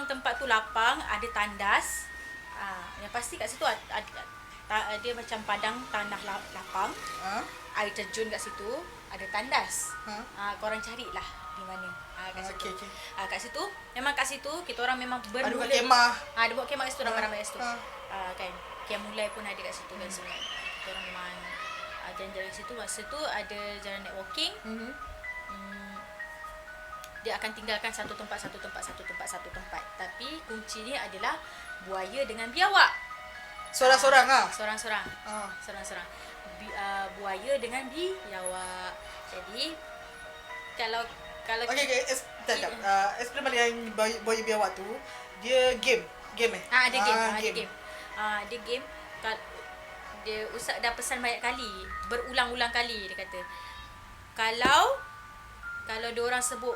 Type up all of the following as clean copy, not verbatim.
memang tempat tu lapang, ada tandas. Yang pasti kat situ dia macam padang tanah lapang. Air terjun kat situ, ada tandas. Korang carilah di mana. Kat situ. Okay. Kat situ, memang kat situ kita orang memang Ada buat kemah. Ada buat kemah kat situ, ramai-ramai kat situ. Kan. Kiam mulai pun ada kat situ kan sungai. Kita orang memang jalan-jalan kat situ. Masa tu ada jalan networking. Dia akan tinggalkan satu tempat. Tapi kuncinya adalah buaya dengan biawak. Sorang-sorang Sorang-sorang. Sorang-sorang. Buaya dengan biawak. Jadi kalau Okay. Explain balik yang buaya biawak tu. Dia game ada game. Dia game. Dia Ustaz dah pesan banyak kali, berulang-ulang kali dia kata. Kalau diorang sebut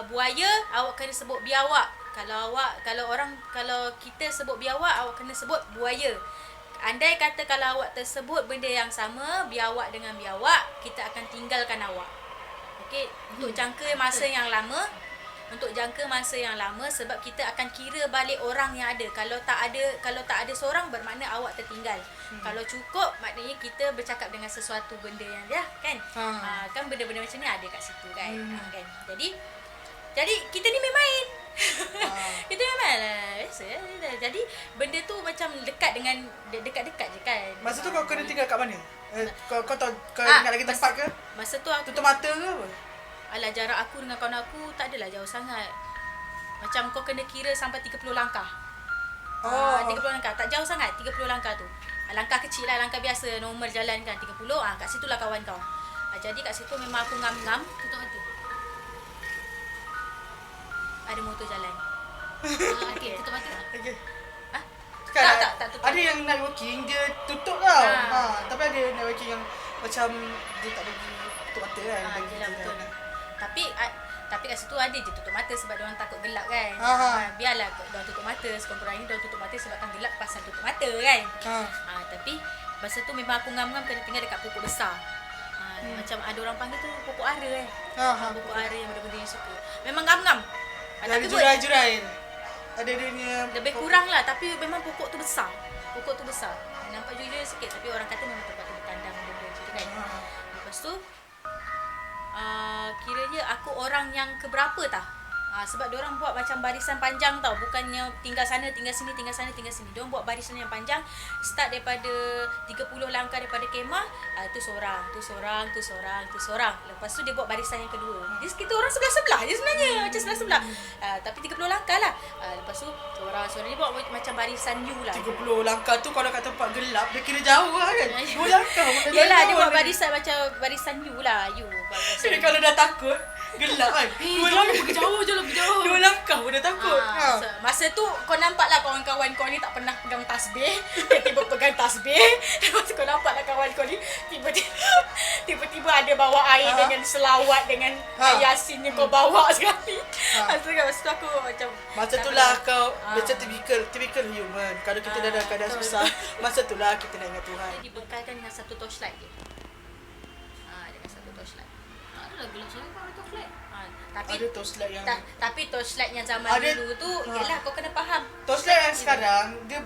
buaya, awak kena sebut biawak. Kalau kita sebut biawak, awak kena sebut buaya. Andai kata kalau awak tersebut benda yang sama, biawak dengan biawak, kita akan tinggalkan awak. Okey, untuk jangka masa yang lama sebab kita akan kira balik orang yang ada. Kalau tak ada seorang, bermakna awak tertinggal. Kalau cukup, maknanya kita bercakap dengan sesuatu benda yang dia kan. Kan benda-benda macam ni ada kat situ kan. Kan. Jadi kita ni main. Kita memang biasa. Jadi benda tu macam dekat-dekat je kan. Masa tu kau kena tinggal kat mana? Kau tahu kau ingat lagi tempat ke? Masa tu aku tutup mata ke apa? Alah, jarak aku dengan kawan aku tak adalah jauh sangat. Macam kau kena kira sampai 30 langkah. 30 langkah. Tak jauh sangat 30 langkah tu. Langkah kecil lah, langkah biasa, normal jalan kan 30. Kat situlah kawan kau. Jadi kat situ memang aku ngam-ngam, tutup mata. Ada motor jalan. Okey, tutup mata tak? Okey. Tak tutup. Ada yang night working dia tutup tau. Tapi ada night working yang macam dia tak bagi tutup mata kan. Betul. Tapi kat situ ada je tutup mata sebab diorang takut gelap kan. Biarlah diorang tutup mata, sekurang-kurangnya diorang tutup mata sebabkan gelap pasal tutup mata kan. Tapi masa tu memang aku ngam-ngam kena tinggal dekat pokok besar. Macam ada orang panggil tu pokok ara kan. Pokok ara yang benda-benda yang suka. Memang ngam-ngam. Ada jurai-jurai. Ada dia punya lebih kurang lah, tapi memang pokok tu besar. Nampak jujur sikit tapi orang kata memang tempat tu bertandang benda macam tu kan. Lepas tu kiranya aku orang yang keberapa tah. Sebab diorang buat macam barisan panjang tau. Bukannya tinggal sana, tinggal sini, tinggal sana, tinggal sini. Diorang buat barisan yang panjang. Start daripada 30 langkah daripada kemah. Tu seorang. Lepas tu dia buat barisan yang kedua. Dia kita orang sebelah-sebelah je sebenarnya. Macam sebelah-sebelah. Tapi 30 langkah lah. Lepas tu seorang dia buat macam barisan U lah. 30 langkah tu kalau kat tempat gelap dia kira jauh lah kan. 2 langkah. Yelah, dia buat barisan macam barisan U lah. Jadi kalau dah takut gelap kan. 2 langkah jauh je lebih jauh. 2 langkah pun dah takut. Masa tu kau nampak lah kawan-kawan kau ni tak pernah pegang tasbih. Tiba-tiba pegang tasbih. Lepas tu kau nampak lah kawan kau ni tiba-tiba ada bawa air dengan selawat dengan Yasin yang kau bawa sekali. Masa tu aku macam masa tu lah kau macam typical human. Kalau kita dah dalam keadaan susah, masa tu lah kita nak ingat Tuhan. Dibekalkan dengan satu torchlight je. Dengan satu torchlight. Ada gelap sangat kau ada torchlight. Ada torchlight yang tapi torchlight yang zaman dulu tu yalah kau kena faham. Torchlight yang sekarang dia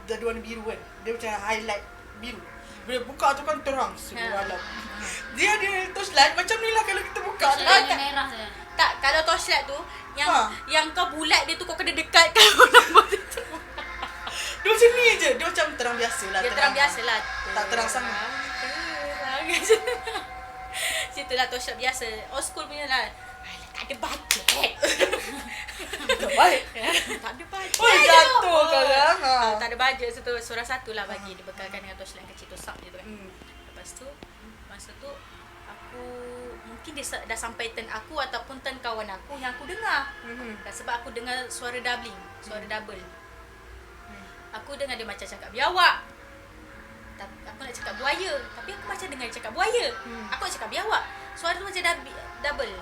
dah warna biru kan. Dia macam highlight biru. Bila buka tu kan terang semua alam. Dia ada torchlight macam ni lah kalau kita buka. Torchlight yang merah saja. Tak, kalau torchlight tu yang kau bulat dia tu kau kena dekatkan nampak tu. Dia macam ni je. Dia macam terang biasa lah. Dia terang biasa lah. Tak terang sangat. Situlah torchlight biasa. Old school punya lah. Tak ada bajet. Tak baik. Tak ada bajet. Oh, jatuh korang. Tak ada bajet. Seorang satu lah bagi. Dibekalkan dengan torchlight kecil tu sap je tu kan. Lepas tu, masa tu aku mungkin dia dah sampai turn aku ataupun turn kawan aku yang aku dengar. Sebab aku dengar suara doubling, suara double. Aku dengar dia macam cakap biawak. Aku nak cakap buaya, tapi aku macam dengar dia cakap buaya. Aku nak cakap biawak. Suara tu macam double.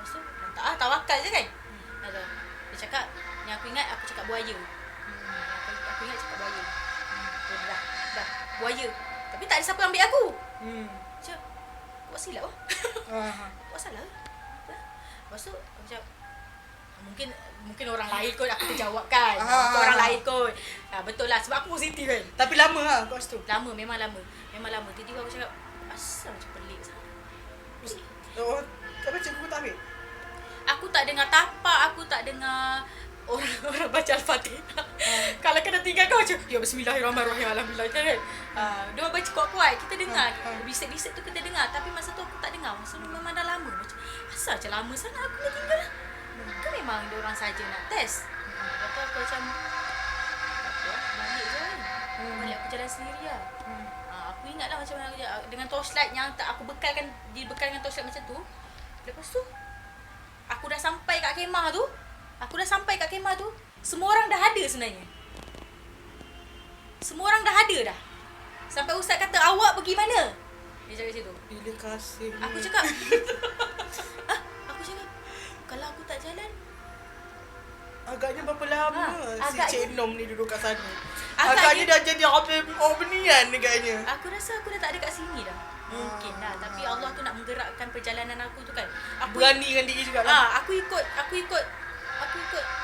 Lepas tu tak tawakal je kan. Dia cakap, ni aku ingat aku cakap buaya. Aku ingat cakap buaya. Dah buaya. Tapi tak ada siapa ambil aku. Macam buat silap lah. Buat salah. Lepas tu aku cakap Mungkin orang lain kot aku terjawab kan. Ah. Untuk orang lain kot. Betul lah sebab aku positif kan. Tapi lama lah kat situ. Memang lama. Tiba-tiba aku cakap asal macam pelik sangat. Oh, tapi cikgu tak ambil? Aku tak dengar tapak, aku tak dengar orang baca Al-Fatihah. Kalau kena tinggal kau macam ya bismillahirrahmanirrahim alhamdulillah kan. Dia baca kuat-kuat kita dengar. Bisik-bisik tu kita dengar tapi masa tu aku tak dengar. Masa tu memang dah lama macam asal macam lama sangat aku nak tinggal. Ke memang dia orang saja nak test. Lepas tu aku macam balik je kan. Balik aku jalan sendiri lah. Aku ingatlah macam mana dengan torchlight yang tak aku dibekal dengan torchlight macam tu. Lepas tu aku dah sampai kat kemah tu. Semua orang dah ada sebenarnya. Semua orang dah ada dah. Sampai ustaz kata awak pergi mana? Dia cakap macam tu. Bila kasih. Aku cakap kalau aku tak jalan agaknya berapa lama si Cik Nom ni duduk kat sana. Agaknya Agaknya dah jadi obnian agaknya. aku rasa aku dah tak ada kat sini dah. Mungkin lah. Tapi Allah tu nak menggerakkan perjalanan aku tu kan. Aku Beranikan diri juga lah. aku ikut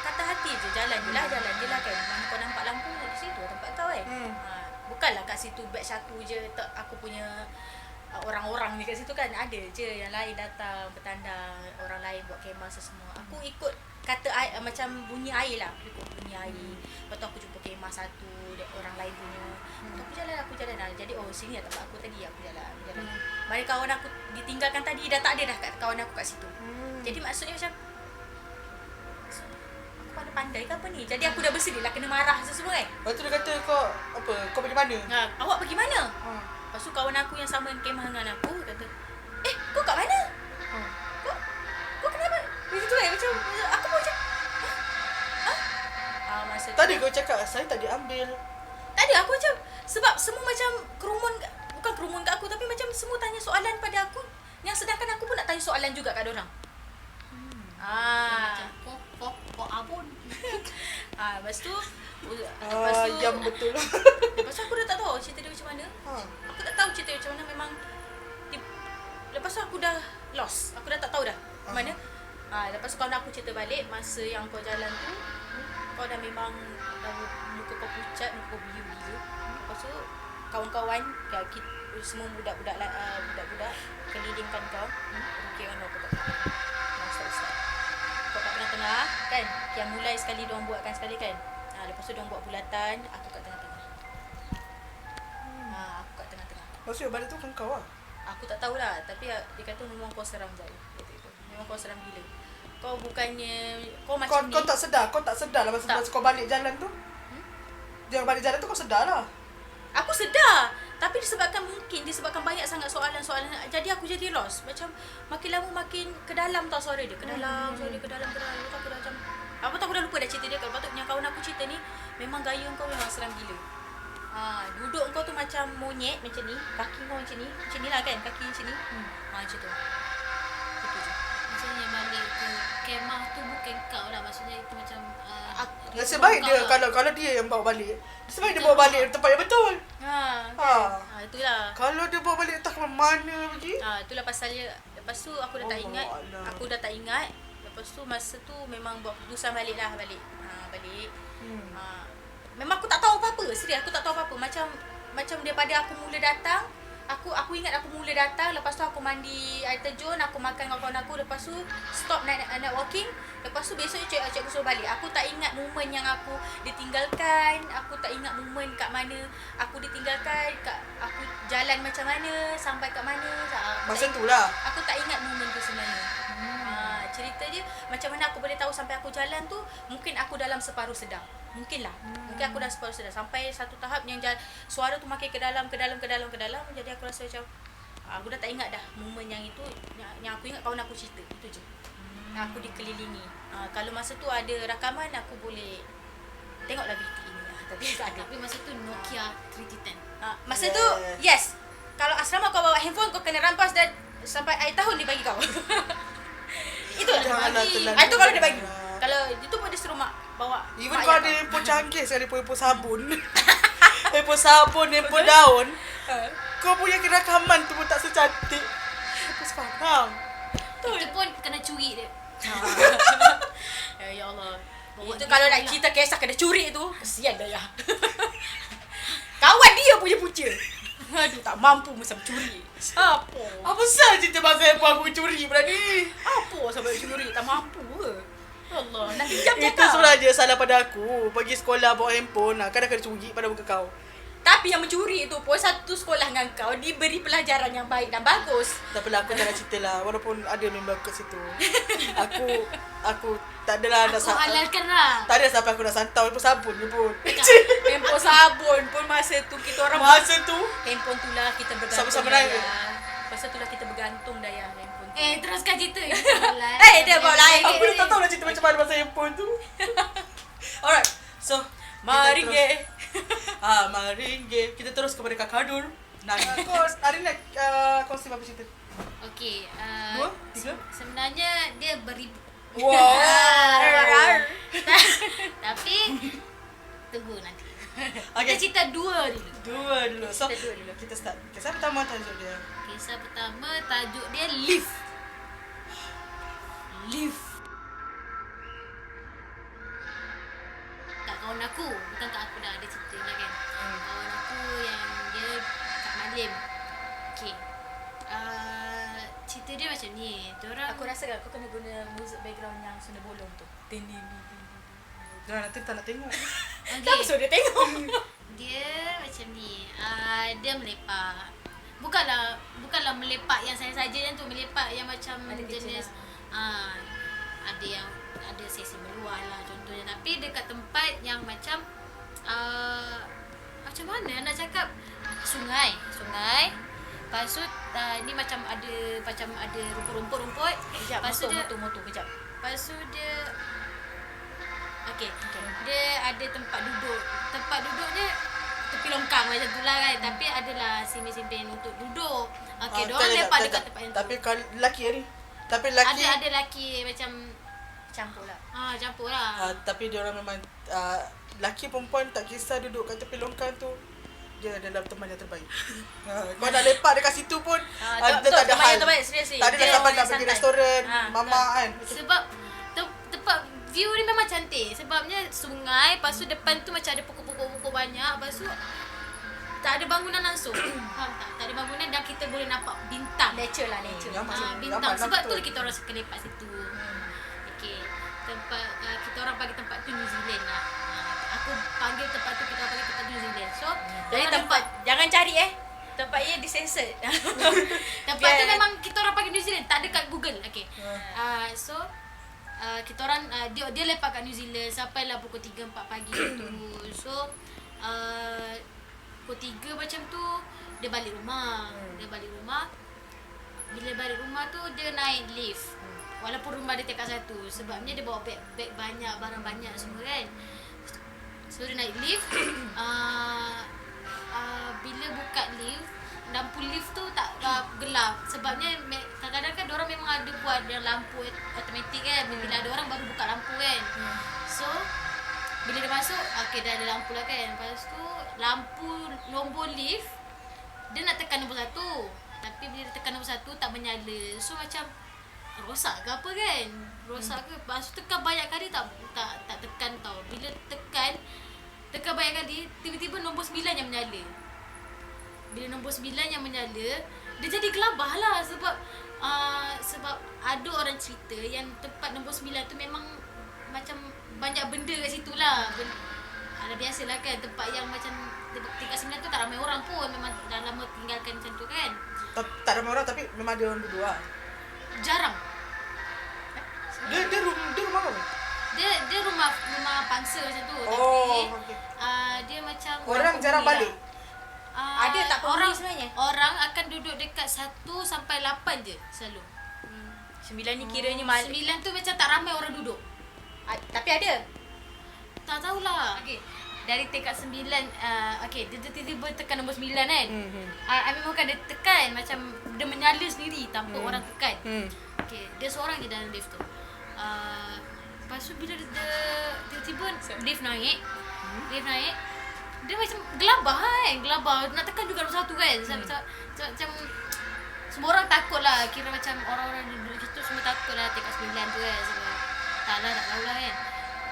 kata hati je. Jalan je lah kan. Mana kau nampak lampu di situ tempat kau kan. Bukanlah kat situ batch satu je aku punya orang-orang ni kat situ kan. Ada je yang lain datang bertandang, orang lain buat kemah semua. Aku ikut kata air, macam bunyi air lah. Aku ikut bunyi air. Lepas tu aku jumpa kemah satu, orang lain punya. Aku jalan lah. Jadi sini lah tempat aku tadi. Aku jalan. Mari kawan aku ditinggalkan tadi dah tak ada dah kawan aku kat situ. Jadi maksudnya macam aku pandai ke apa ni? Jadi aku dah bersedia lah kena marah semua kan. Lepas tu dia kata kau pergi mana? Awak pergi mana? Lepas tu kawan aku yang sama kemah dengan aku kata, kau kat mana? Kau kenapa? Macam tu kan? Macam aku pun macam masa tu Tadi kau cakap saya tak diambil. tadi aku macam sebab semua macam bukan kerumun kat aku tapi macam semua tanya soalan pada aku yang sedangkan aku pun nak tanya soalan juga kat dorang. Macam kok abun. Lepas tu Jam betul. lepas tu aku dah tak tahu cerita dia macam mana. Aku tak tahu cerita dia macam mana memang lepas tu aku dah lost. Aku dah tak tahu dah mana. Lepas tu kawan aku cerita balik masa yang kau jalan tu kau dah memang muka kau pucat, muka kau biru-biru. Lepas tu kawan-kawan semua budak-budak kelilingkan kau. Okey kan kau kat ustaz. Kau kat tengah-tengah kan. Yang mulai sekali diorang buatkan sekali kan. Lepas tu diorang buat bulatan, aku kat tengah-tengah. Aku kat tengah-tengah. Maksudnya balik tu kan kau lah. Aku tak tahulah tapi dia kata memang kau seram Zai. Memang kau seram gila. Kau bukannya kau macam Kau tak sedar lah masa kau balik jalan tu. Jangan balik jalan tu kau sedar lah. Aku sedar tapi disebabkan banyak sangat soalan-soalan jadi aku jadi lost. Macam makin lama makin ke dalam tau suara dia. Ke dalam. Lepas tu aku dah macam aku dah lupa dah cerita dia. Lepas tu yang kawan aku cerita ni memang gaya kau memang seram gila. Duduk kau tu macam monyet macam ni, kaki kau macam ni lah kan, kaki macam ni. Macam tu. Itu je. Maksudnya balik ke kemah tu bukan kau lah. Maksudnya itu macam Nasib baik dia kalau dia yang bawa balik. Nasib baik dia bawa balik tempat yang betul. Itulah. Kalau dia bawa balik entah ke mana pergi. Itulah pasalnya. Lepas tu aku dah tak ingat. Aku dah tak ingat. Lepas tu masa tu memang buat keputusan balik. Memang aku tak tahu apa-apa. Serius aku tak tahu apa-apa. Macam daripada aku mula datang, aku ingat aku mula datang, lepas tu aku mandi air terjun, aku makan dengan kawan aku, lepas tu stop nak walking. Lepas tu besok cikgu suruh balik. Aku tak ingat momen yang aku ditinggalkan, aku tak ingat momen kat mana aku ditinggalkan, aku jalan macam mana, sampai kat mana. Masa tu lah. Aku tak ingat momen tu sebenarnya. Cerita je macam mana aku boleh tahu sampai aku jalan tu, mungkin aku dalam separuh sedar. Mungkin aku dah separuh sedar sampai satu tahap yang suara tu makin ke dalam. Jadi aku rasa macam aku dah tak ingat dah momen yang itu. Yang aku ingat kawan aku cerita itu je. Aku dikelilingi. Kalau masa tu ada rakaman aku boleh tengoklah VT ini tapi tak ada. Tapi masa tu Nokia 3T10. Masa tu yes. Kalau asrama kau bawa handphone kau kena rampas dan sampai akhir tahun dia bagi kau. Itu itu kalau dia bagi. Kalau itu pun dia suruh mak bawa. Even kau ada handphone canggih sekalipun, handphone sabun. handphone sabun, handphone daun. Kau punya rakaman tu pun tak secantik handphone sekarang. Itu pun kena curi dia. Ya Allah. Bawa Itu dia kalau nak sekolah. cerita kisah kena curi tu, kesian dah ya. Kawan dia punya punca. Aduh, tak mampu macam curi. Apa? Apa sah cerita pasal handphone aku curi pula ni? Apa sampai curi? Tak mampu ke? Allah, nak pinjam je Itu sebenarnya salah pada aku. Pergi sekolah bawa handphone, kadang kena curi pada muka kau. Tapi yang mencuri itu pun satu sekolah dengan kau diberi pelajaran yang baik dan bagus. Tak apalah, aku tak nak cerita lah. Walaupun ada member kat situ. Aku tak adalah nak Aku halalkan lah. tak ada sampai aku nak santau handphone sabun je pun. Handphone sabun pun masa tu kita orang Masa tu handphone tu lah kita bergantung. Sama-sama Dayah. nangis. Masa tu lah kita bergantung Dayah handphone tu. Teruskan cerita. Dia bawa lain. aku dah tak tahu nak cerita macam mana pasal handphone tu. Alright. So, Mari ge. mari ge. Kita terus kepada Kak Kadul. Kau hari ni nak kongsi apa cerita? Okey. 2, 3. Sebenarnya dia beribu. Wow. Tapi tunggu nanti. Okay. Kita cerita dua dulu. Dua dulu. So, Kita dua dulu. kita start. Kisah pertama tajuk dia. Kisah pertama tajuk dia lift. Lift. Kat kawan aku, bukan kat aku dah ada cerita lah kan. Kawan aku yang dia kat Malim. Okey. Cerita dia macam ni. Diorang Aku rasa kau kena guna music background yang Sunda Bolong tu. Tin tin tin. Dah nanti tak nak tengok. Kenapa suruh dia tengok? Dia macam ni. Dia melepak. Bukanlah melepak yang saya saja yang tu, melepak yang macam Ada kecil jenis ada yang ada sesi meluah lah contohnya, tapi dekat tempat yang macam macam mana nak cakap, sungai. Lepas tu ni macam ada rumput-rumput. Kejap, Lepas tu dia motor kejap. Lepas tu dia Okey. Dia ada tempat duduk. Tempat duduknya tepi longkang macam tu lah kan. Tapi adalah simpen-simpen untuk duduk. Okey, diorang lepak dekat tempat yang tu. Tapi kalau lelaki ni. Tapi lelaki Ada lelaki macam Campur lah. campur lah. tapi dia orang memang lelaki perempuan tak kisah duduk kat tepi longkang tu. Dia adalah teman yang terbaik. Kau nak lepak dekat situ pun dia tak ada teman hal. yang terbaik, seriously. Tak ada Dia dah sampai orang nak yang pergi santai. restoran, mama tak. kan. Sebab tempat view ni memang cantik. Sebabnya sungai, lepas tu depan tu macam ada pokok-pokok banyak. Lepas tu tak ada bangunan langsung. Faham tak? Tak ada bangunan dan kita boleh nampak bintang. Nature lah, nature. Bintang. Nyaman lah Sebab tu betul. kita orang suka lepak situ. Okey. Tempat kita orang panggil tempat tu New Zealand lah. Aku panggil tempat tu, kita orang panggil tempat New Zealand. So, Jadi tempat jangan cari tempat dia disensored. tempat tu memang kita orang panggil New Zealand, tak ada kat Google. Okey. So kita orang dia lepak kat New Zealand sampailah pukul 3-4 pagi tu. So pukul 3 macam tu dia balik rumah. Bila balik rumah tu dia naik lift. Walaupun rumah dia tingkat 1, sebabnya dia bawa beg banyak, barang banyak semua kan. So dia naik lift. Bila buka lift, lampu lift tu tak gelap. Sebabnya kadang-kadang kan diorang memang ada buat yang lampu automatik kan. Bila ada orang baru buka lampu kan. So bila dia masuk, okey dah ada lampu lah kan. Lepas tu lampu nombor lift dia nak tekan nombor 1. Tapi bila dia tekan nombor 1 tak menyala. So macam rosak ke apa kan? Rosak ke? Lepas tu tekan banyak kali tak tekan tau. Bila tekan banyak kali, tiba-tiba nombor 9 yang menyala. Bila nombor 9 yang menyala, dia jadi gelabah lah. Sebab ada orang cerita yang tempat nombor 9 tu memang macam banyak benda kat situ lah. Ada biasalah kan, tempat yang macam tingkat 9 tu tak ramai orang pun. Memang dah lama tinggalkan macam tu kan. Tak ramai orang tapi memang dia orang duduk lah. Jarang. Dia rumah kau. Dia rumah pangsa macam tu. Oh, Tapi okey. dia macam Orang jarang penghuni balik. lah. Ada tak penghuni orang sebenarnya? Orang akan duduk dekat 1 sampai 8 je selalu. 9 ni kiranya 9 tu macam tak ramai orang duduk. tapi ada. Tak tahulah. Okey. Dari tingkat 9 okey, dia tiba-tiba tekan nombor 9 kan. Memang bukan dia tekan, macam dia menyala sendiri tanpa orang tekan. Okey, dia seorang je dalam lift tu. Lepas tu bila dia tiba-tiba lift naik. Dia macam gelabah kan. Gelabah nak tekan juga nombor 1 kan. Macam semua orang takut lah. Kira macam orang-orang di duduk situ semua takut lah tingkat 9 tu kan. Sebab tak tahu lah kan.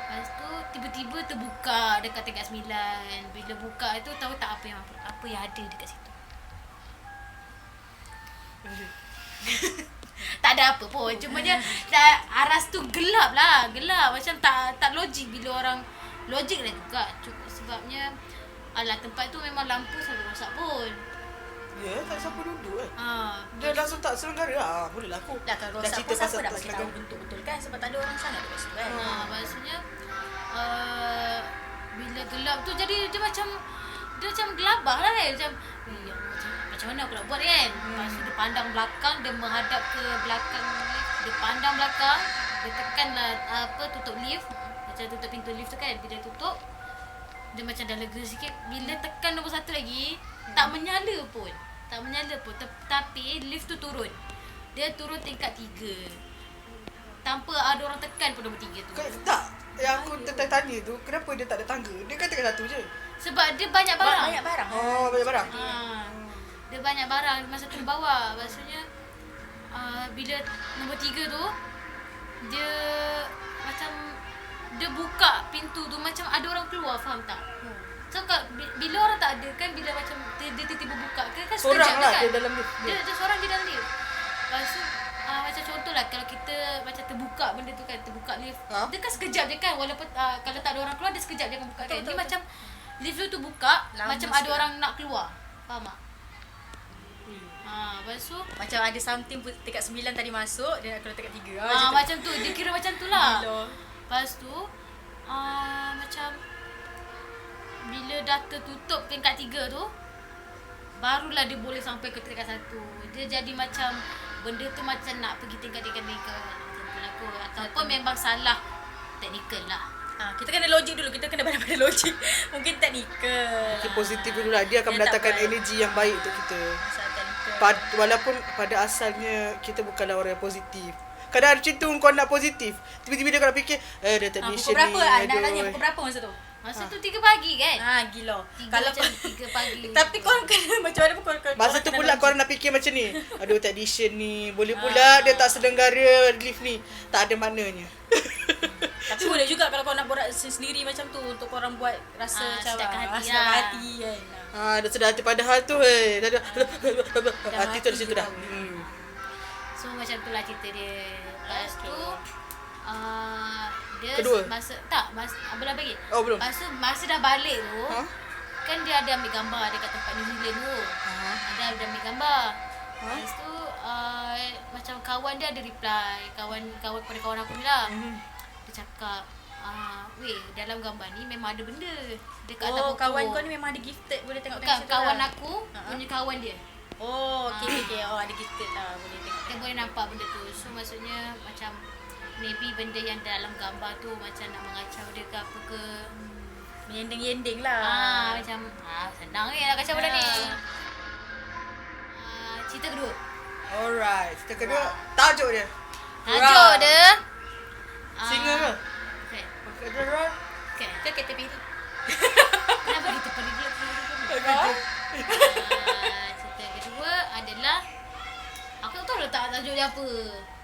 Lepas tu tiba-tiba terbuka dekat tingkat 9. Bila buka tu tahu tak apa yang ada dekat situ. Tak ada apa pun. Cuma dia aras tu gelap lah. Gelap macam tak logik bila orang logik lah juga. Sebabnya alah tempat tu memang lampu selalu rosak pun. Ya, tak siapa duduk kan. Dia Dia langsung tak selenggara. Boleh lah aku. Dah kalau rosak pun siapa dah bagi tahu betul-betul kan. Sebab tak ada orang sangat dekat situ kan. Maksudnya bila gelap tu jadi dia macam gelabah lah kan. Macam mana aku nak buat kan. Lepas tu dia pandang belakang, dia menghadap ke belakang, dia pandang belakang, dia tekan lah tutup lift. Macam tutup pintu lift tu kan. Bila tutup dia macam dah lega sikit. Bila tekan nombor 1 lagi tak menyala pun. Tapi lift tu turun. Dia turun tingkat 3 tanpa ada orang tekan pun nombor 3 tu. Tak. Yang aku tanya tu, kenapa dia tak ada tangga? Dia kan tingkat 1 je. Sebab dia banyak barang. Banyak barang. Oh, banyak barang. Dia banyak barang masa tu bawa. Maksudnya bila nombor 3 tu dia macam dia buka pintu tu macam ada orang keluar, faham tak? So bila orang tak ada kan, bila macam dia tiba-tiba buka kan Seorang lah kan? dia dalam lift. Dia seorang je dalam lift. Lepas tu macam contohlah kalau kita macam terbuka benda tu kan, terbuka lift. Dia kan sekejap je kan, walaupun kalau tak ada orang keluar dia sekejap je akan buka kan. Dia macam lift tu buka lama macam sikit. Ada orang nak keluar. Faham tak? Lepas tu macam ada something tingkat 9 tadi masuk, dia nak keluar tingkat 3. macam tu. Dia kira macam tu lah. Lepas tu macam bila dah tertutup tingkat 3 tu, barulah dia boleh sampai ke tingkat 1. Dia jadi macam benda tu macam nak pergi tingkat-tingkat aku. Ataupun memang salah teknikal lah. Kita kena logik dulu. Kita kena pada logik. Mungkin teknikal. Mungkin positif dulu lah. Dia akan mendatangkan energi yang baik untuk kita. Walaupun pada asalnya kita bukanlah orang yang positif. Kadang ada macam tu kau nak positif, tiba-tiba dia nak fikir dia tak pukul berapa? Nak tanya pukul berapa masa tu? Masa tu 3 pagi kan? Gila. Kalau macam 3 pagi. Tapi korang kena macam mana pun masa tu pula korang nak fikir macam ni. Aduh, technician ni boleh pula dia tak selenggara lift ni. Tak ada maknanya. Tapi boleh juga kalau korang nak buat sendiri macam tu, untuk korang buat rasa macam sedap hati kan. Dah sedar hati, padahal tu hati tu di situ dah. So macam tu lah cerita dia. Lepas tu dia kedua? belum lagi. Oh, belum. Lepas tu masa dah balik tu kan dia ada ambil gambar dekat tempat New Zealand tu. Dia ada ambil gambar. Lepas tu macam kawan dia ada reply. Kawan kepada kawan aku ni lah. Dia cakap weh, dalam gambar ni memang ada benda dekat atas pokok. Kawan kau ni memang ada gifted, boleh tengok kan kawan aku punya kawan dia. Okay. Ada gifted lah, boleh tengok. Dia boleh nampak benda tu. So maksudnya macam maybe benda yang dalam gambar tu macam nak mengacau dia ke apa ke. Menyending-yending lah. Macam senang nak kacau benda ni. Cerita kedua. Alright, cerita kedua. Tajuk dia. Singa ke? Okay. Ke kereta biru. Kenapa kita pergi dulu? Cerita kedua adalah aku tak tahu letak tajuk dia apa.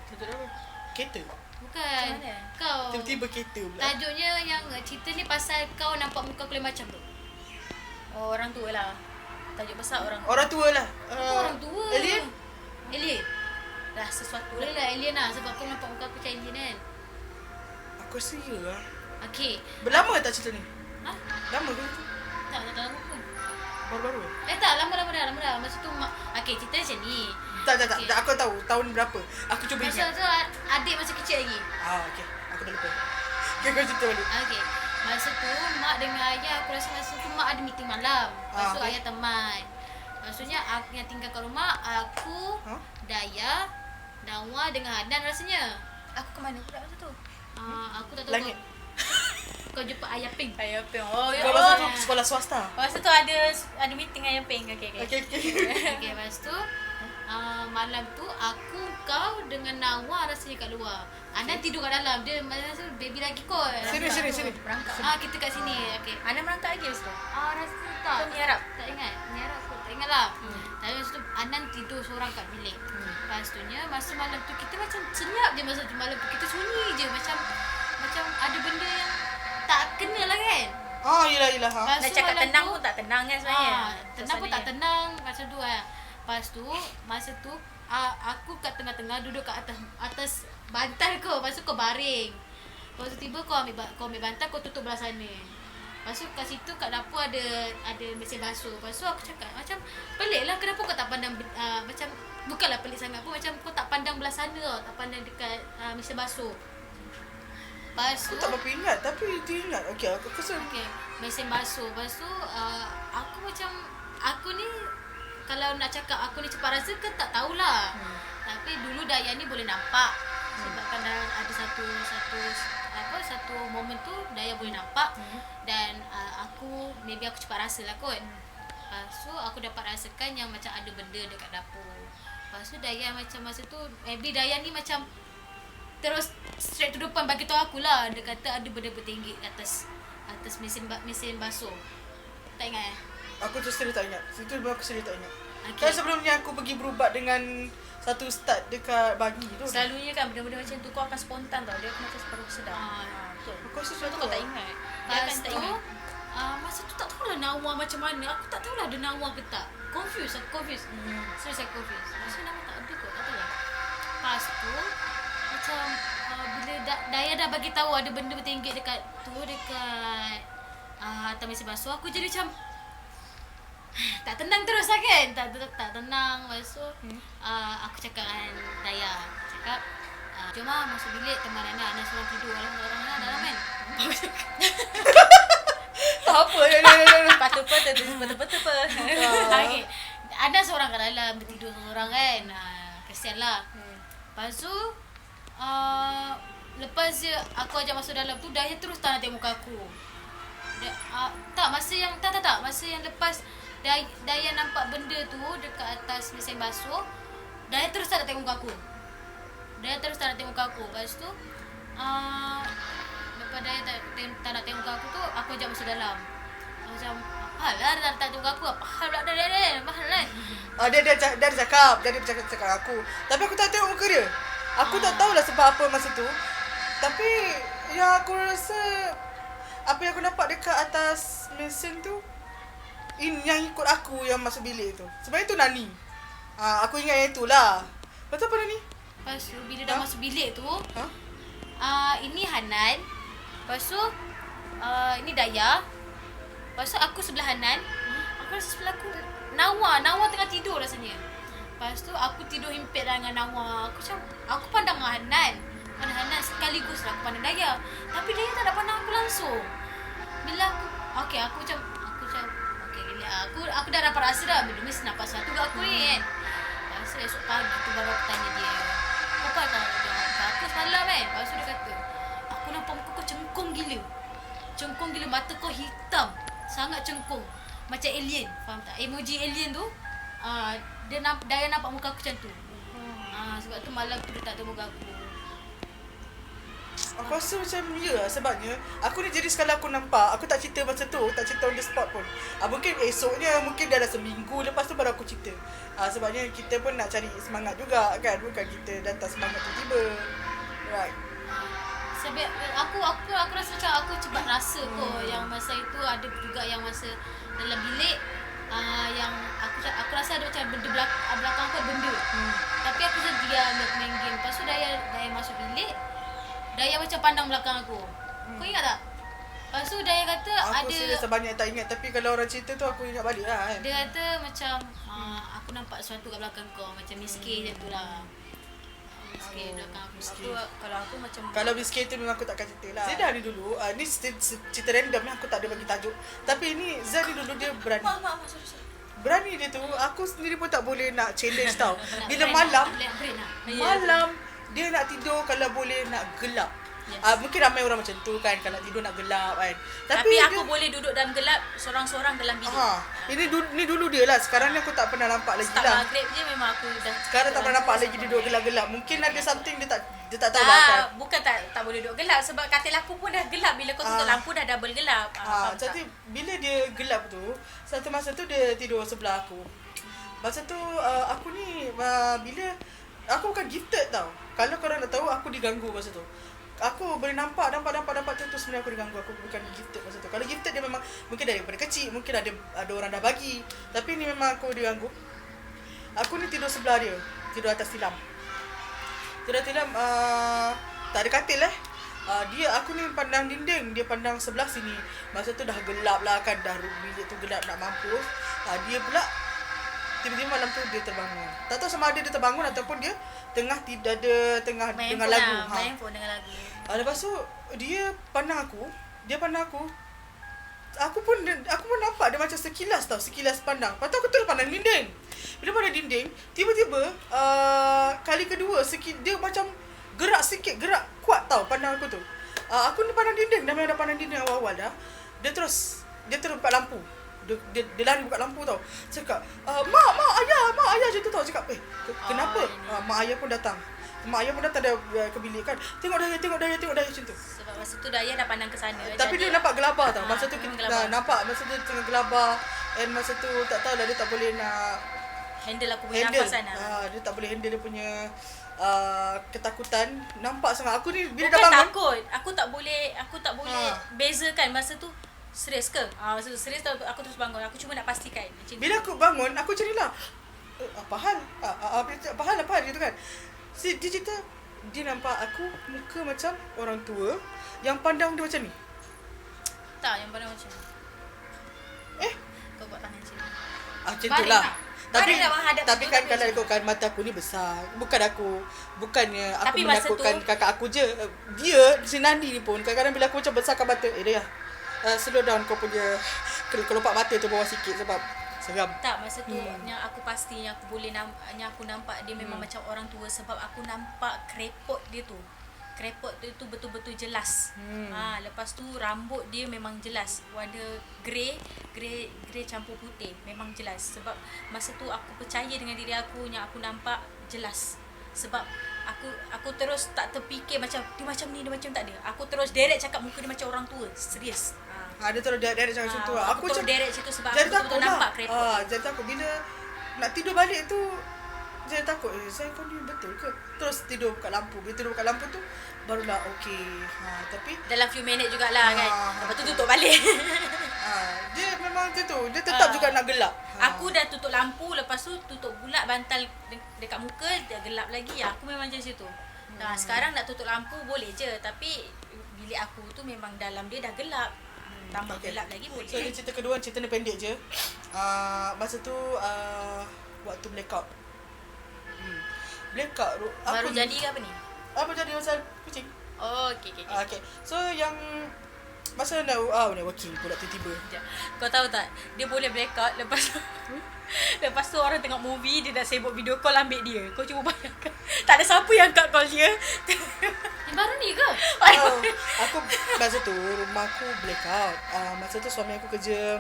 Tajuk apa? Kereta? Bukan. Kau. Tiba-tiba kereta pula. Tajuknya yang cerita ni pasal kau nampak muka kau lain macam tu. Orang tua lah. Tajuk besar orang tua lah. Orang tua. Alien. Dah sesuatu Boleh lah alien lah, sebab kau nampak muka aku macam alien kan. Aku rasa ya lah. Okay. Berlama tak cerita ni? Lama ke? Tak lama pun. Baru-baru? Tak, lama dah. Masa tu okay, cerita macam ni. Tak. Aku tahu tahun berapa. Aku cuba ingat. Masa tu adik masih kecil lagi. Okay. Aku dah lupa. Okay, kau cerita balik. Okay. Masa tu mak dengan ayah, aku rasa masa tu mak ada meeting malam. Lepas tu ayah teman. Maksudnya aku yang tinggal kat rumah, aku, Daya, Nawa dengan Hanan rasanya. Aku ke mana pula masa tu? Aku tak tahu. Langit. Kau jumpa Ayah Pink. Ayah Pink. Kau masa tu sekolah swasta. Masa tu ada meeting Ayah Pink. Okay. Okay, lepas tu malam tu aku, kau dengan Nawa rasanya kat luar. Anan tidur kat dalam. Dia masa tu baby lagi kot. Sini. Berangkat. Kita kat sini. Okay. Anan berangkat lagi masa tu? Rasa tak. Kau miarap? Tak ingat. Tak ingat lah. Tapi masa tu Anan tidur seorang kat bilik. Lepas tu masa malam tu kita macam senyap je masa tu malam tu. Kita sunyi je macam ada benda yang tak kenal lah kan. Yelah. Lepas Nak tu cakap malam tenang tu, pun tak tenang kan sebenarnya. tenang pun tak tenang macam tu lah. Lepas tu masa tu aku kat tengah-tengah duduk kat atas bantal kau. Lepas tu kau baring. Lepas tu tiba kau ambil bantal, kau tutup belah sana. Lepas tu kat situ kat dapur ada mesin basuh. Lepas tu aku cakap macam pelik lah, kenapa kau tak pandang macam bukanlah pelik sangat pun, macam kau tak pandang belah sana tau, tak pandang dekat mesin basuh. Lepas tu Aku tak berapa ingat, tapi dia ingat. Okay, aku rasa mesin basuh. Lepas tu aku ni kalau nak cakap aku ni cepat rasa ke tak tahulah. Tapi dulu Dayah ni boleh nampak. Sebabkan ada satu momen tu Dayah boleh nampak. Dan maybe aku cepat rasa lah kot. Lepas tu aku dapat rasakan yang macam ada benda dekat dapur. Lepas tu Dayah macam masa tu maybe Dayah ni macam terus straight to the point bagi tahu aku lah. Dia kata ada benda bertinggi atas mesin basuh. Tak ingat aku terus terang tak ingat. Situ aku sendiri tak ingat. Okay. Kan sebelumnya aku pergi berubat dengan satu ustaz dekat Bangi tu. Selalunya kan benda-benda macam tu kau akan spontan tau. Dia akan macam separuh sedar. Betul. Aku rasa Sebab tu kau tak ingat. Dia akan Lepas tak tu ingat. masa tu tak tahulah Nawa macam mana. Aku tak tahulah ada Nawa ke tak. Confused. Serius saya confused. Maksudnya Nawa tak ada kot. Tak tahulah. Lepas tu macam bila Dayah dah bagi tahu ada benda bertinggi dekat atas mesin basuh, aku jadi macam tak tenang terus lah kan. Tak tenang. Lepas tu aku cakap dengan Dayah, cakap jom lah masuk bilik teman Ana seorang tidur orang dalam kan. Apa Betul-betul apa. Okay. Ada seorang kat dalam bertidur seorang kan. Kesian lah. Lepas tu lepas je aku ajak masuk dalam tu, Dayah terus tak nak tengok muka aku. Masa yang lepas Dayah nampak benda tu dekat atas mesin basuh, Dayah terus tak nak tengok muka aku. Lepas tu lepas Dayah tak nak tengok muka aku tu, aku ajak masuk dalam. Macam apa lah dia tak tengok aku. Apa hal pula dia kan. Dia cakap aku. Tapi aku tak tengok muka dia. Aku tak tahulah sebab apa masa tu. Tapi yang aku rasa apa yang aku nampak dekat atas mesin tu, yang ikut aku yang masuk bilik tu. Sebenarnya tu Nani. Aku ingat yang itulah. Betul apa Nani? Lepas tu bila dah masuk bilik tu, ini Hanan. Lepas tu ini Dayah. Lepas tu aku sebelah Hanan. Aku rasa sebelah aku Nawa tengah tidur rasanya. Lepas tu aku tidur himpit dengan Nawa. Aku pandang Hanan sekaligus lah aku pandang Dayah. Tapi Dayah tak ada pandang aku langsung. Bila aku macam aku dah dapat rasa dah dia mesti nampak sesuatu kat aku ni kan. Lepas tu esok pagi tu baru aku tanya dia, apa tak jawab aku semalam kan. Lepas tu dia kata, aku nampak muka kau cengkung gila, mata kau hitam, sangat cengkung macam alien. Faham tak? Emoji alien tu Dayah nampak muka aku macam tu. Sebab tu malam tu dia tak tengok muka aku. Aku rasa macam sebabnya aku ni jadi sekali aku nampak, aku tak cerita masa tu, tak cerita on the spot pun. Mungkin esoknya, mungkin dah seminggu lepas tu baru aku cerita. Sebabnya kita pun nak cari semangat juga kan, bukan kita datang semangat tiba-tiba. Right. Sebab aku rasa macam aku cepat rasa kot yang masa itu ada juga yang masa dalam bilik yang aku rasa ada macam benda belakang aku ada benda. Tapi aku macam diam main game. Lepas tu Dayah masuk bilik. Dayah macam pandang belakang aku. Kau ingat tak? Lepas tu Dayah kata aku serius sebanyak tak ingat. Tapi kalau orang cerita tu aku ingat balik lah kan. Dia kata macam aku nampak sesuatu kat belakang kau. Macam miskin macam tu lah. Miskin belakang aku. Kalau aku macam Kalau miskin tu memang aku takkan cerita lah. Zah ni dulu ni cerita random ni, aku tak ada bagi tajuk. Tapi ni Zah ni dulu dia berani. sorry. Berani dia tu. Aku sendiri pun tak boleh nak challenge tau. Bila malam dia nak tidur kalau boleh nak gelap. Yes. Mungkin ramai orang macam tu kan, kalau tidur nak gelap kan. Tapi aku boleh duduk dalam gelap seorang-seorang dalam bilik. Ini dulu dia lah. Sekarang ni aku tak pernah nampak lagi Start lah. maghrib je memang aku dah. Sekarang tak pernah nampak lagi duduk gelap-gelap. Mungkin ada something dia tak tahu lah kan. Bukan tak boleh duduk gelap, sebab katil aku pun dah gelap. Bila kau tutup lampu dah double gelap. Jadi bila dia gelap tu, satu masa tu dia tidur sebelah aku. Masa tu aku ni bila aku bukan gifted tau. Kalau korang nak tahu aku diganggu masa tu. Aku boleh nampak tu sebenarnya aku diganggu. Aku bukan gifted masa tu. Kalau gifted dia memang mungkin daripada kecil, mungkin ada orang dah bagi. Tapi ni memang aku diganggu. Aku ni tidur sebelah dia, tidur atas tilam. Tak ada katil aku ni pandang dinding, dia pandang sebelah sini. Masa tu dah gelap lah kan, dah bilik tu gelap nak mampus. Dia pula tiba-tiba malam tu dia terbangun. Tak tahu sama ada dia terbangun ataupun dia tengah Main dengar phone lagu. lah, main phone dengan lagu. Lepas tu dia pandang aku. Aku pun nampak dia macam sekilas pandang. Lepas tu aku terus pandang dinding. Bila pandang dinding, tiba-tiba kali kedua dia macam gerak sikit, gerak kuat tau pandang aku tu. Aku ni pandang dinding, dah pandang dinding awal-awal dah. Dia terus buka lampu. Dia lari buka lampu tau. Cakap, mak ayah macam tu tau. Cakap, kenapa? Mak ayah pun datang. Dah ke bilik kan. Tengok daya macam tu. Sebab masa tu Daya dah pandang ke sana. Tapi dia nampak gelabah tau. Masa tu memang kita gelabah. nampak masa tu tengah gelabah. And masa tu tak tahulah dia tak boleh nak Handle aku punya nafas sana. Dia tak boleh handle dia punya ketakutan. Nampak sangat. Aku ni bila Bukan dah bangun takut. Aku tak boleh bezakan masa tu serius ke? Masa tu serius tau, aku terus bangun. Aku cuma nak pastikan. Macam bila aku bangun, aku macam ni lah. Apa hal? Apa hal gitu kan. Dia cerita, dia nampak aku muka macam orang tua yang pandang dia macam ni. tak, yang pandang macam ni. Kau buat tangan macam ni. Macam tu lah. Baring lah menghadap Tapi situ, kan tapi kalau macam ikutkan mata aku ni besar. Bukannya aku Tapi masa menakutkan tu- kakak aku je. Dia, si Nandi ni pun kadang-kadang bila aku macam besarkan mata, Daya, slow down kau punya kelopak mata tu bawah sikit sebab seram. Tak, masa tu yang aku pasti yang aku nampak dia memang macam orang tua sebab aku nampak krepot dia tu. Krepot tu betul-betul jelas. Lepas tu rambut dia memang jelas. Warna grey campur putih. Memang jelas. Sebab masa tu aku percaya dengan diri aku yang aku nampak jelas. Sebab aku terus tak terfikir macam dia macam ni, dia macam tak ada. Aku terus direct cakap muka dia macam orang tua. Serius. Dia terus direct cakap macam tu. Aku terus direct situ sebab aku jadi betul-betul takut lah. nampak krepot. Jadi takut bila nak tidur balik tu. Saya takut, saya kau ni betul ke? Terus tidur buka lampu. Bila tidur buka lampu tu barulah okey. Tapi Dalam few minit jugalah kan. Lepas tu tutup balik. dia memang macam tu. Dia tetap juga nak gelap. Aku dah tutup lampu, lepas tu tutup pula bantal dekat muka, dia gelap lagi. Aku memang macam situ. Sekarang nak tutup lampu boleh je, tapi bilik aku tu memang dalam dia dah gelap. Tambah gelap lagi boleh. So dia cerita kedua, cerita ni pendek je. Masa tu waktu blackout. Blackout Baru jadi ke apa ni? Apa jadi pasal kucing? Oh, okey. Okay. So yang masa nak working pula tiba-tiba. Sekejap. Kau tahu tak, dia boleh blackout lepas tu orang tengok movie, dia dah sibuk video call ambil dia. Kau cuba bayangkan. Tak ada siapa yang angkat call dia. Yang baru ni ke? Aku masa tu rumah aku blackout. Masa tu suami aku kerja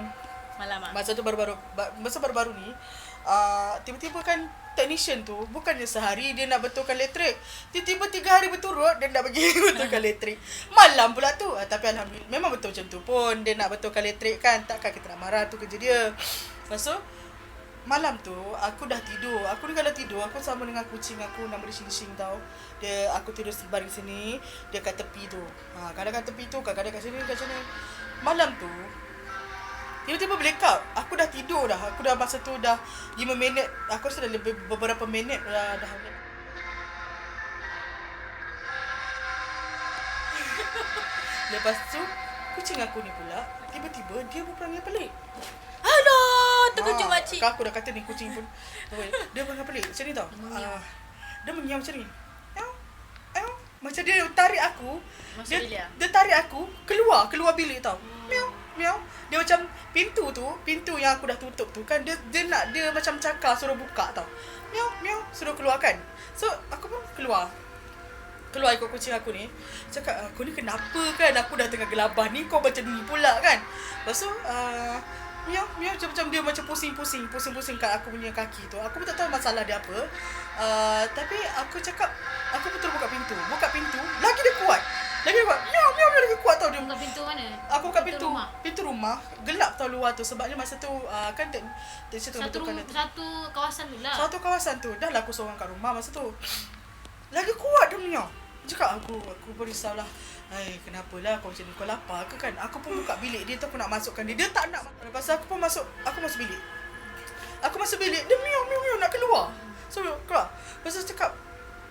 Malam. masa tu baru-baru ni tiba-tiba kan technician tu bukannya sehari dia nak betulkan elektrik, tiba-tiba 3 hari berturut dia nak bagi betulkan elektrik malam pula tu. Tapi alhamdulillah memang betul macam tu pun, dia nak betulkan elektrik kan, takkan kita nak marah, tu kerja dia. Lepas tu malam tu aku dah tidur. Aku ni kalau tidur aku sama dengan kucing aku, nama dia Shing tau. Aku tidur baring sini, dia kat tepi tu. Kadang kat tepi tu, kadang kat sini, kat sini. Malam tu tiba-tiba blackout. Aku dah tidur dah. Aku dah masa tu dah 5 minit. Aku rasa dah lebih beberapa minit dah. Lepas tu kucing aku ni pula tiba-tiba dia berperangai pelik. Aduh, terkejut makcik. Aku dah kata ni kucing pun dia perangai pelik macam ni tau. Dia mengiam macam ni. Macam dia tarik aku. Masuk bilik. Dia tarik aku keluar bilik tau. Miau. Dia macam pintu yang aku dah tutup tu kan, dia macam cakar suruh buka tau. Miau suruh keluarkan. So aku pun keluar ikut kucing aku ni. Cakap, kau ni kenapa kan, aku dah tengah gelabah ni kau macam ni pula kan. Lepas tu miau macam dia macam pusing-pusing kat aku punya kaki tu. Aku pun tak tahu masalah dia apa. Tapi aku cakap, aku betul buka pintu lagi dia kuat. Lagi kuat. Miau miau miau lagi kuat tau dia. Buka pintu mana? Aku kat pintu rumah. pintu rumah gelap tau luar tu sebabnya masa tu kan di situ Satu betulkan satu kawasan tu lah. satu kawasan tu. Dah lah aku seorang kat rumah masa tu. Lagi kuat dia miau. Cakap aku berisaulah. Hai, kenapalah kau macam ni? Kau lapar ke kan? Aku pun buka bilik dia tu, aku nak masukkan dia. Dia tak nak. Lepas tu aku masuk bilik. Aku masuk bilik, dia miau miau miau nak keluar. So keluar. Lepas tu cakap,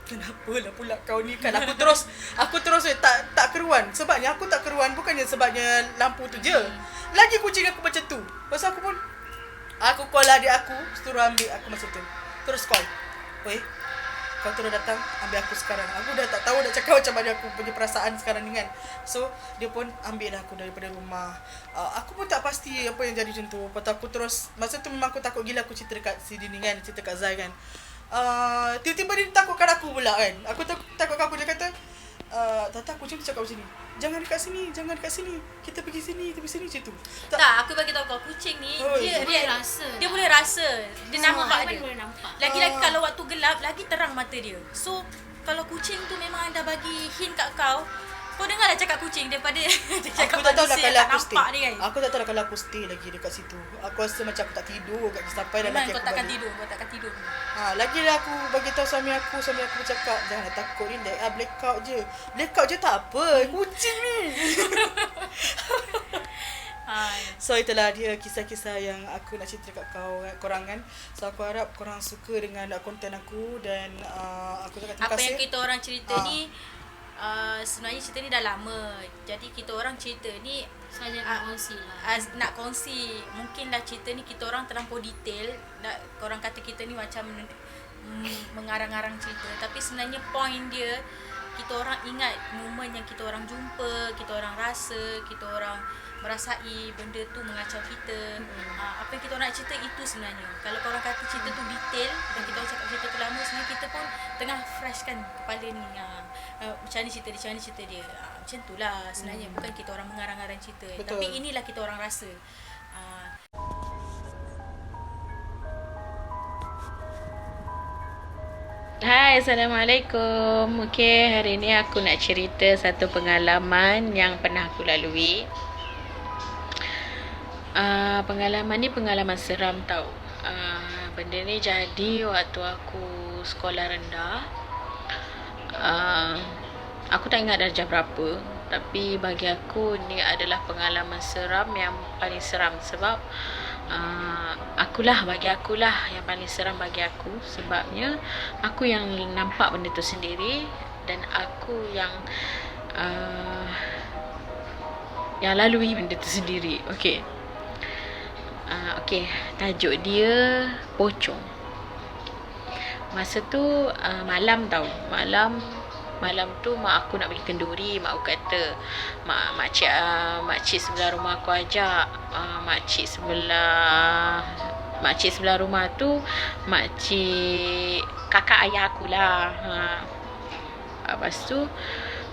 kenapalah pula kau ni kan? Aku terus tak keruan. Sebabnya aku tak keruan bukannya sebabnya lampu tu je. Lagi kucing aku macam tu. Lepas tu aku call adik aku, suruh ambil aku masa tu. Terus call. Oi, kau terus datang ambil aku sekarang. Aku dah tak tahu nak cakap macam mana aku punya perasaan sekarang ni kan. So dia pun ambil dah aku daripada rumah. Aku pun tak pasti apa yang jadi macam tu. Lepas tu aku terus, masa tu memang aku takut gila. Aku cerita dekat si Dini kan, cerita kat Zai kan. Tiba-tiba dia takutkan aku pula kan. Aku takutkan aku. Dia kata, Tata kucing tu cakap macam ni, jangan dekat sini, kita pergi sini macam tu. Tak, aku bagi tahu kau, kucing ni dia Boleh rasa. Dia boleh rasa. Dia nampak Aiman dia. boleh nampak. Lagi-lagi kalau waktu gelap, lagi terang mata dia. So, kalau kucing tu memang dah bagi hint kat kau dengarlah cakap kucing daripada dia cakap Aku tak tahu lah manusia kalau tak aku stay. nampak dia kan. Aku tak tahu lah kalau aku stay lagi dekat situ. Aku rasa macam aku tak tidur kat sampai dah Memang lagi kau aku takkan balik. tidur, kau takkan tidur. Lagi lah aku bagi tahu suami aku bercakap, janganlah takut ni, blackout je tak apa, kucing ni. So itulah dia kisah-kisah yang aku nak cerita kat korang kan. So aku harap korang suka dengan konten aku dan aku cakap terima Apa kasih. yang kita orang cerita ni sebenarnya cerita ni dah lama. Jadi kita orang cerita ni Saja nak kongsi lah. nak kongsi. Mungkin dah cerita ni kita orang terlampau detail. Korang kata kita ni macam mengarang-arang cerita. Tapi sebenarnya point dia, kita orang ingat momen yang kita orang jumpa, kita orang rasa, kita orang merasai benda tu mengacau kita. Apa yang kita orang nak cerita itu sebenarnya. Kalau korang kata cerita tu detail dan kita orang cakap cerita tu lama, sebenarnya kita pun tengah fresh kan kepala ni. Macam ni cerita dia. Macam tu lah sebenarnya. Bukan kita orang mengarang-arang cerita. Betul. Tapi inilah kita orang rasa. Hai, Assalamualaikum. Okey, hari ni aku nak cerita satu pengalaman yang pernah aku lalui. Pengalaman ni pengalaman seram tau. Benda ni jadi waktu aku sekolah rendah. Aku tak ingat darjah berapa, tapi bagi aku ni adalah pengalaman seram yang paling seram sebab bagi akulah yang paling seram bagi aku, sebabnya aku yang nampak benda tu sendiri dan aku yang lalui benda tu sendiri. Okey. Tajuk dia pocong. Masa tu malam tau. Malam tu mak aku nak pergi kenduri. Mak aku kata, makcik sebelah rumah aku ajak. Makcik sebelah rumah tu makcik kakak ayah aku lah. Lepas tu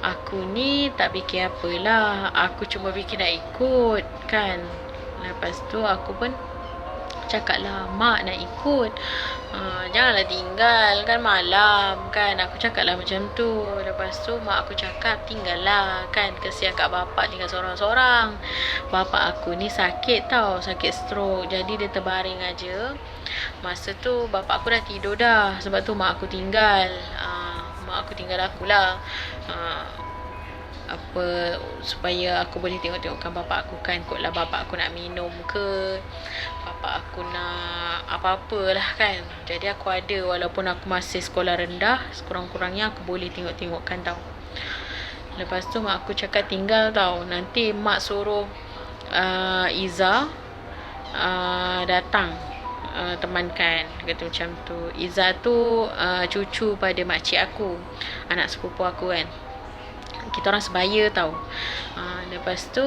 aku ni tak fikir apalah. Aku cuma fikir nak ikut kan. Lepas tu aku pun cakap lah, mak nak ikut, janganlah tinggal kan malam kan. Aku cakap lah macam tu. Lepas tu mak aku cakap, tinggal lah kan, kesian kat bapak tinggal seorang-seorang. Bapak aku ni sakit tau, sakit stroke, jadi dia terbaring aja. Masa tu bapak aku dah tidur dah. Sebab tu mak aku tinggal. Mak aku tinggal akulah. Supaya aku boleh tengok-tengokkan bapak aku kan. Kotlah bapak aku nak minum ke, bapak aku nak apa-apalah kan. Jadi aku ada, walaupun aku masih sekolah rendah, sekurang-kurangnya aku boleh tengok-tengokkan tau. Lepas tu mak aku cakap tinggal tau. Nanti mak suruh Iza datang temankan, kata macam tu. Iza tu cucu pada makcik aku, anak sepupu aku kan. Kita orang sebaya tau. Lepas tu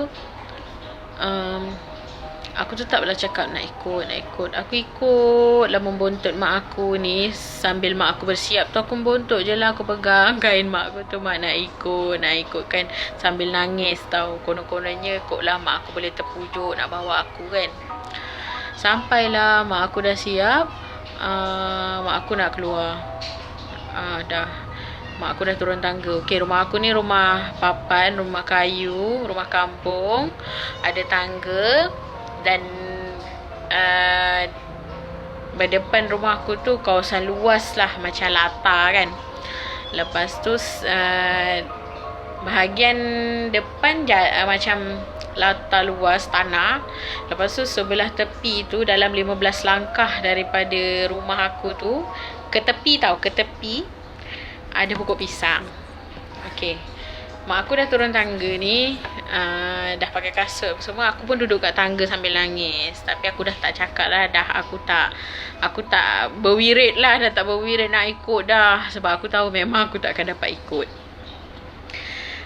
aku tu tak pernah cakap nak ikut. Aku ikut lah, membontut mak aku ni. Sambil mak aku bersiap tu, aku membontut je lah. Aku pegang kain mak aku tu, mak nak ikut kan. Sambil nangis tau. Konon-kononnya kot lah mak aku boleh terpujuk nak bawa aku kan. Sampailah mak aku dah siap, mak aku nak keluar. Dah mak aku dah turun tangga. Okey, rumah aku ni rumah papan, rumah kayu, rumah kampung. Ada tangga dan berdepan rumah aku tu kawasan luas lah, macam latar kan. Lepas tu bahagian depan macam latar luas tanah. Lepas tu sebelah tepi tu dalam 15 langkah daripada rumah aku tu ke tepi ada pokok pisang. Okey. Mak aku dah turun tangga ni, dah pakai kasut semua. Aku pun duduk kat tangga sambil nangis. Tapi aku dah tak cakap lah dah. Aku tak berwirid lah. Dah tak berwirid nak ikut dah. Sebab aku tahu memang aku tak akan dapat ikut.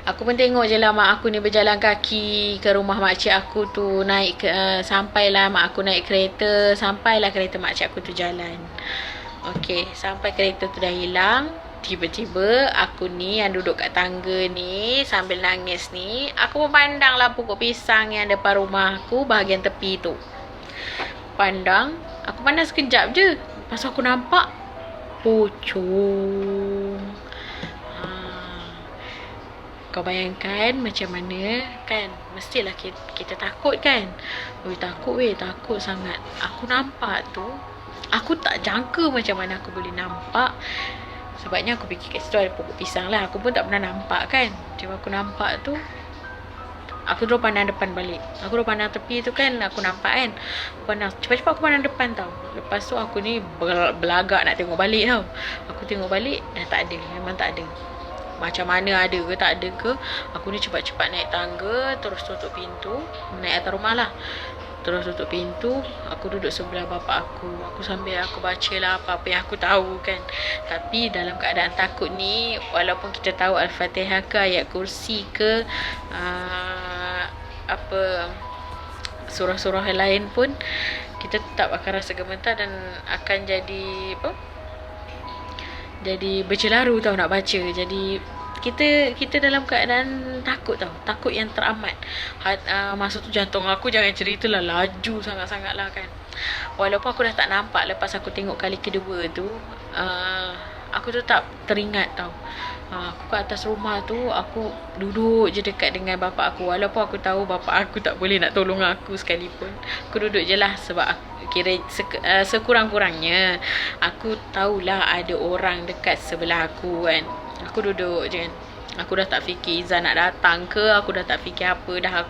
Aku pun tengok je lah mak aku ni berjalan kaki ke rumah makcik aku tu. Sampailah mak aku naik kereta. Sampailah kereta makcik aku tu jalan. Okey, sampai kereta tu dah hilang. Tiba-tiba aku ni yang duduk kat tangga ni sambil nangis ni, aku memandanglah pokok pisang yang depan rumah aku bahagian tepi tu. Aku pandang sekejap je. Lepas aku nampak pocong. Kau bayangkan macam mana kan? Mestilah kita takut kan? Takut sangat. Aku nampak tu, aku tak jangka macam mana aku boleh nampak. Sebabnya aku fikir kat situ ada pokok pisang lah. Aku pun tak pernah nampak kan. Cuma aku nampak tu, aku terus pandang depan balik. Aku terus pandang tepi tu kan, aku nampak kan. Cepat-cepat aku pandang depan tau. Lepas tu aku ni belagak nak tengok balik tau. Aku tengok balik, dah tak ada. Memang tak ada. Macam mana ada ke tak ada ke. Aku ni cepat-cepat naik tangga, terus tutup pintu. Naik atas rumah lah. Terus tutup pintu. Aku duduk sebelah bapak aku. Aku sambil aku baca lah apa-apa yang aku tahu kan. Tapi dalam keadaan takut ni, walaupun kita tahu Al-Fatihah ke, ayat kursi ke, surah-surah lain pun, kita tetap akan rasa gemetar dan akan jadi jadi bercelaru tau nak baca. Jadi kita dalam keadaan takut tau. Takut yang teramat. Masa tu jantung aku, jangan cerita lah, laju sangat-sangat lah kan. Walaupun aku dah tak nampak, lepas aku tengok kali kedua tu, aku tetap teringat tau. Aku kat atas rumah tu, aku duduk je dekat dengan bapak aku. Walaupun aku tahu bapak aku tak boleh nak tolong aku sekalipun, aku duduk je lah. Sebab sekurang-kurangnya aku tahulah ada orang dekat sebelah aku kan. Aku duduk je kan. Aku dah tak fikir Izzan nak datang ke. Aku dah tak fikir apa dah.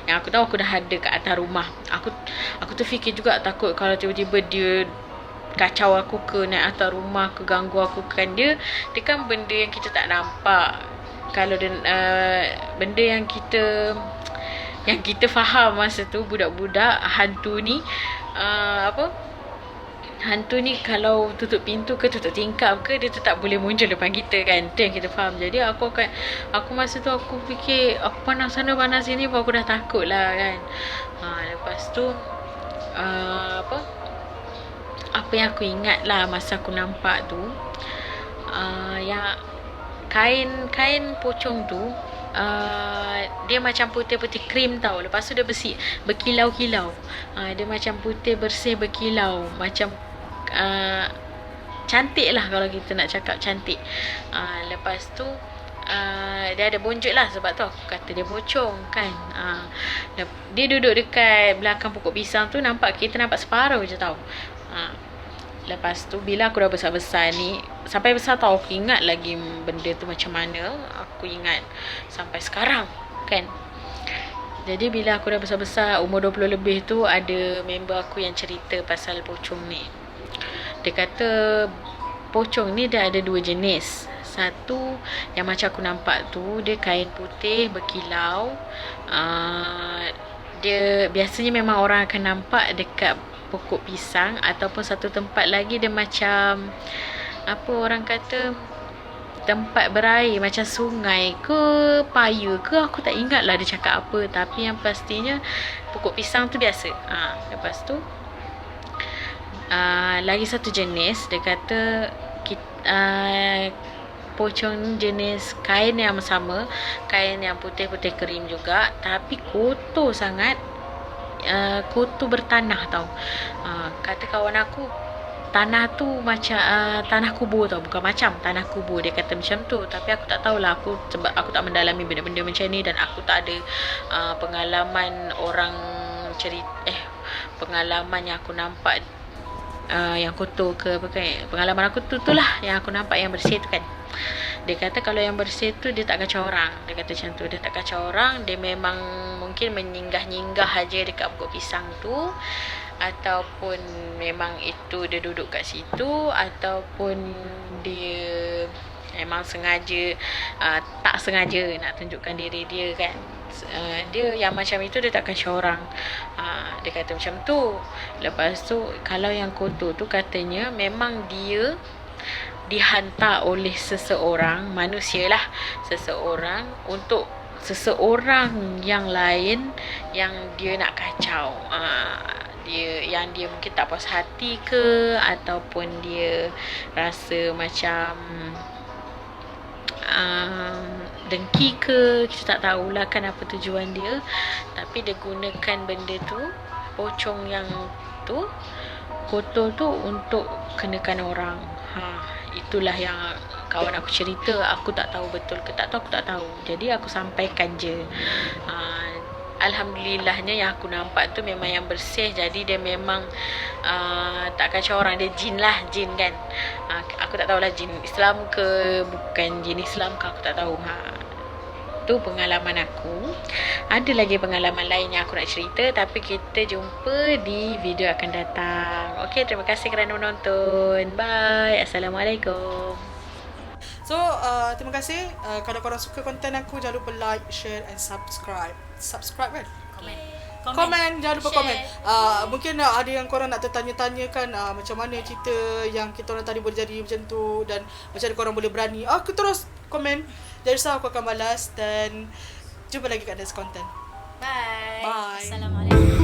Yang aku tahu aku dah ada kat atas rumah. Aku terfikir juga takut kalau tiba-tiba dia kacau aku ke, naik atas rumah ke, ganggu aku kan. Dia kan benda yang kita tak nampak. Kalau dia benda yang kita faham masa tu budak-budak, hantu ni hantu ni kalau tutup pintu ke tutup tingkap ke, dia tetap boleh muncul depan kita kan. Itu yang kita faham. Jadi aku masa tu aku fikir, aku panas sana panas sini pun aku dah takut lah kan. Lepas tu apa yang aku ingat lah masa aku nampak tu, yang kain pocong tu, dia macam putih-putih krim tau. Lepas tu dia berkilau-kilau. Dia macam putih bersih berkilau. Macam cantik lah kalau kita nak cakap cantik. Lepas tu dia ada bonjot lah. Sebab tu aku kata dia pocong kan. Dia duduk dekat belakang pokok pisang tu. Kita nampak separuh je tau. Lepas tu bila aku dah besar-besar ni, sampai besar tau aku ingat lagi benda tu macam mana. Aku ingat sampai sekarang kan. Jadi bila aku dah besar-besar, umur 20 lebih tu, ada member aku yang cerita pasal pocong ni. Dia kata pocong ni dia ada 2 jenis. Satu yang macam aku nampak tu, dia kain putih berkilau. Dia biasanya memang orang akan nampak dekat pokok pisang. Ataupun satu tempat lagi dia macam apa orang kata, tempat berair macam sungai ke paya ke, aku tak ingat lah dia cakap apa. Tapi yang pastinya pokok pisang tu biasa. Lepas tu lagi satu jenis, dia kata pocong jenis kain yang sama, kain yang putih-putih krim juga, tapi kotor sangat. Kotor bertanah tau. Kata kawan aku, tanah tu macam tanah kubur tau, bukan macam tanah kubur, dia kata macam tu. Tapi aku tak tahulah, aku sebab aku tak mendalami benda-benda macam ni, dan aku tak ada pengalaman orang pengalaman yang aku nampak yang kotor ke apa kan. Pengalaman aku tu lah yang aku nampak yang bersih tu kan. Dia kata kalau yang bersih tu dia tak kacau orang. Dia kata macam tu, dia tak kacau orang, dia memang mungkin menyinggah-nyinggah aja dekat pokok pisang tu, ataupun memang itu dia duduk kat situ, ataupun dia memang sengaja tak sengaja nak tunjukkan diri dia kan. Dia yang macam itu dia tak kacau orang. Dia kata macam tu. Lepas tu kalau yang kotor tu katanya memang dia dihantar oleh seseorang, manusia lah, seseorang untuk seseorang yang lain yang dia nak kacau. Dia mungkin tak puas hati ke, ataupun dia rasa macam dengki ke, kita tak tahulah kan apa tujuan dia. Tapi dia gunakan benda tu, pocong yang tu, kotor tu, untuk kenakan orang. Itulah yang kawan aku cerita. Aku tak tahu betul ke tak tahu, aku tak tahu. Jadi aku sampaikan je. Alhamdulillahnya yang aku nampak tu memang yang bersih. Jadi dia memang tak kacau orang. Dia jin lah, jin kan. Aku tak tahulah jin Islam ke bukan jin Islam ke, aku tak tahu. Tu pengalaman aku. Ada lagi pengalaman lain yang aku nak cerita, tapi kita jumpa di video akan datang. Okey, terima kasih kerana menonton. Bye. Assalamualaikum. So, terima kasih. Kalau korang suka konten aku, jangan lupa like, share and subscribe. Subscribe kan? Komen, jangan lupa komen. Mungkin ada yang korang nak tertanya-tanya kan, macam mana cerita yang kita orang tadi boleh jadi macam tu, dan macam mana korang boleh berani. Aku terus komen. Jangan risau, aku akan balas. Dan jumpa lagi kat next content. Bye. Bye. Assalamualaikum.